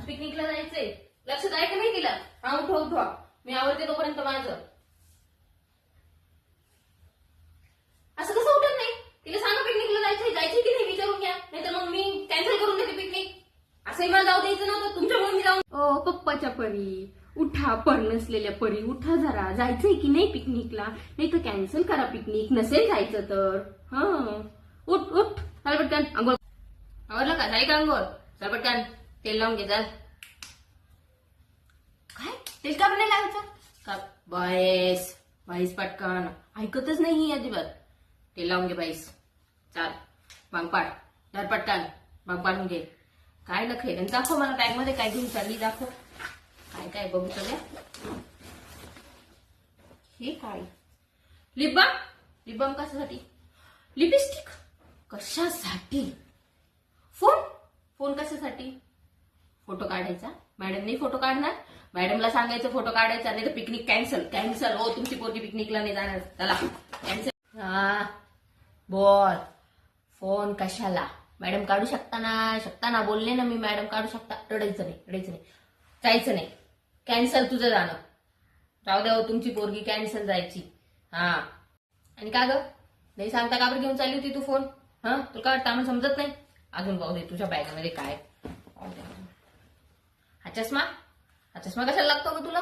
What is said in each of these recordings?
आज पिकनिकला जायचंय, लक्षात आहे का नाही तिला? हा उठवा उठवा, मी आवडते तोपर्यंत माझं. असं कसं उठत नाही? तिला सांगा पिकनिकला जायचंय की नाही विचारून घ्या, नाहीतर मग मी कॅन्सल करून देते पिकनिक. असंही मला जाऊ द्यायचं नव्हतं, तुमच्यामुळे मी जाऊन. ओ पप्पाच्या परी उठा, पर नसलेल्या परी उठा जरा, जायचंय की नाही पिकनिकला, नाही तर कॅन्सल करा पिकनिक, नसेल जायचं तर. हा उठ उठ, चल पटकन अंघोळ. आवडलं का? झाली का अंघोळ? चल पटकन तेल लावून घे. चल. काय तेल का नाही लावायचं का? बाईस बाईस पटकन, ऐकतच नाही अजिबात. तेल लावून घे बाईस. चाल मग पाड, धर पटकन मग पाडून घे. काय नखे दाखव मला, बॅग मध्ये काय घेऊन चालली दाखव. काय काय बघू सगळ्या. हे काय? Lip balm. लिप बाम कशासाठी? लिपस्टिक कशासाठी? फोन फोन कशासाठी? फोटो काढायचा. मॅडमने फोटो काढणार, मॅडमला सांगायचं फोटो काढायचा, नाही तर पिकनिक कॅन्सल. कॅन्सल हो, तुमची पोरगी पिकनिकला नाही जाणार. चला कॅन्सल. हा बोल. फोन कशाला? मॅडम काढू शकता ना बोलले ना मी, मॅडम काढू शकता. रडायचं नाही जायचं नाही. कॅन्सल तुझं जाणं. जाऊ द्या हो, तुमची पोरगी कॅन्सल जायची. हा आणि का ग नाही सांगता का बरं घेऊन चालली होती तू फोन? हा तुला काय वाटतं आम्हाला समजत नाही? अजून पाहू दे तुझ्या बॅगमध्ये काय. हा चष्मा कशाला लागतो ग तुला?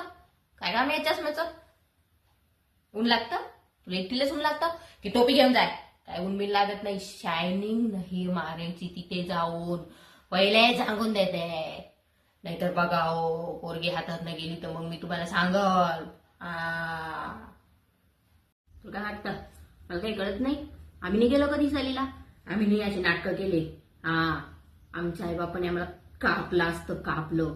काय काम आहे या चष्म्याचं? ऊन लागतं तुला एकटीलाच? ऊन लागतं की टोपी घेऊन जाय? काय ऊन बिन लागत नाही. शायनिंग नाही मारायची तिथे जाऊन, पहिले सांगून देते. नाहीतर बघा हो, पोरगी हातात न गेली तर मग मी तुम्हाला सांगल. तुला काय वाटतं मला काही कळत नाही? आम्ही नाही गेलो कधी सहलीला, आम्ही नाही असे नाटकं केले. आमच्या आईबापाने आम्हाला कापलं असतं, कापलं.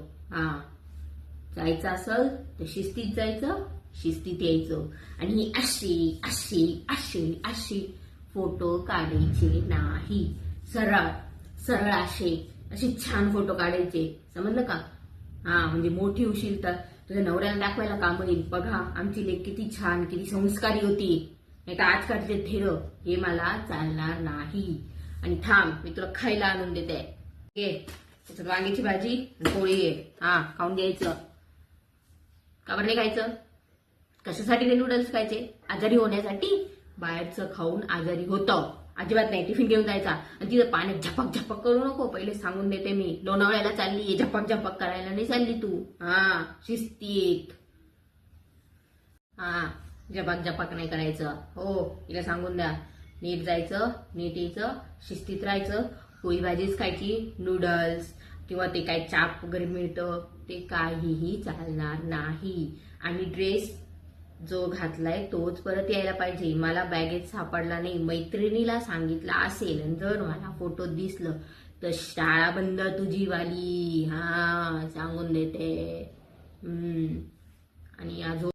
जायचं असल तर शिस्तीत जायचं, शिस्तीत यायचं. आणि अशी अशी अशी अशी फोटो काढायचे नाही. सरळ सरळ असे छान फोटो काढायचे, समजलं का? म्हणजे मोठी होशील तर तुझ्या नवऱ्याला दाखवायला काम येईल. बघा आमची लेक किती छान, किती संस्कारी होती. नाही तर आजकालचे थेर हे मला चालणार नाही. आणि थांब मी तुला खायला आणून देते. घे त्याच्यात वांग्याची भाजी पोळी आहे. खाऊन घ्यायचं. का बरं नाही खायचं? कशासाठी ते नूडल्स खायचे? आजारी होण्यासाठी. बाहेरचं खाऊन आजारी होतं. अजिबात नाही. टिफिन घेऊन जायचा आणि तिथं पाण्यात झपक झपक करू नको, पहिले सांगून देते मी. लोणावळ्याला चालली, झपक झपक करायला नाही चालली तू. शिस्तीत. झपक झपक नाही करायचं हो, तिला सांगून द्या. नीट जायचं, नीट यायचं, शिस्तीत राहायचं. पोळी भाजीच खायची. नूडल्स किंवा ते काय चाप वगैरे मिळतं ते काहीही चालणार नाही. आणि ड्रेस जो घातलाय तोच परत यायला पाहिजे. मला बॅगेत सापडला नाही, मैत्रिणीला सांगितलं असेल, आणि जर मला फोटो दिसलं तर शाळा बंद तुझी वाली. सांगून देते. आणि अजून